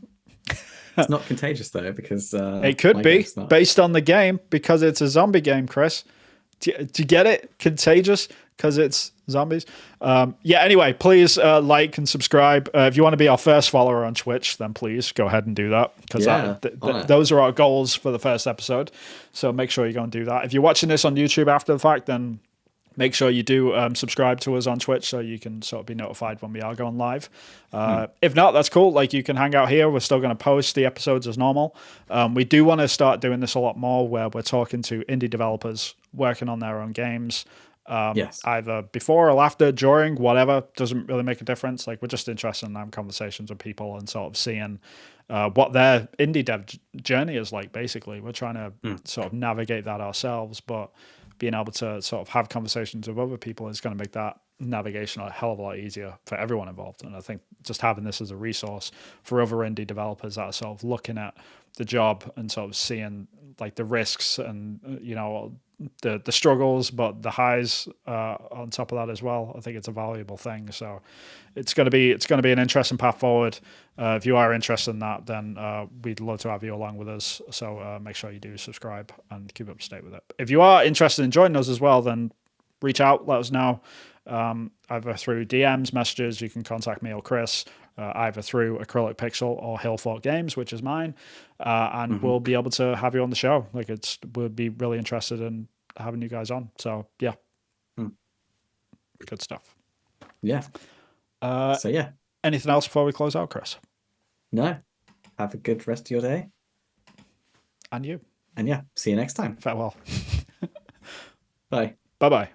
It's not contagious though, because It could my be game's not. based on the game because it's a zombie game, Chris. Do you get it? Contagious because it's zombies. Yeah. Anyway, please like and subscribe. If you want to be our first follower on Twitch, then please go ahead and do that because Yeah, on it. those are our goals for the first episode. So make sure you go and do that. If you're watching this on YouTube after the fact, then make sure you do subscribe to us on Twitch so you can sort of be notified when we are going live. If not, that's cool. Like you can hang out here. We're still going to post the episodes as normal. We do want to start doing this a lot more where we're talking to indie developers working on their own games. Yes. Either before or after, during, whatever, doesn't really make a difference. Like we're just interested in having conversations with people and sort of seeing what their indie dev journey is like. Basically, we're trying to sort of navigate that ourselves, but being able to sort of have conversations with other people is going to make that navigation a hell of a lot easier for everyone involved. And I think just having this as a resource for other indie developers that are sort of looking at the job and sort of seeing like the risks and the struggles, but the highs on top of that as well. I think it's a valuable thing. So it's going to be an interesting path forward. If you are interested in that, then we'd love to have you along with us. So make sure you do subscribe and keep up to date with it. If you are interested in joining us as well, then reach out, let us know. Either through DMs, messages, you can contact me or Chris, either through Acrylic Pixel or Hillfort Games, which is mine, and we'll be able to have you on the show. Like we'll be really interested in having you guys on. So yeah, good stuff. Yeah. So yeah. Anything else before we close out, Chris? No. Have a good rest of your day. And you. And yeah, see you next time. Farewell. Bye. Bye-bye.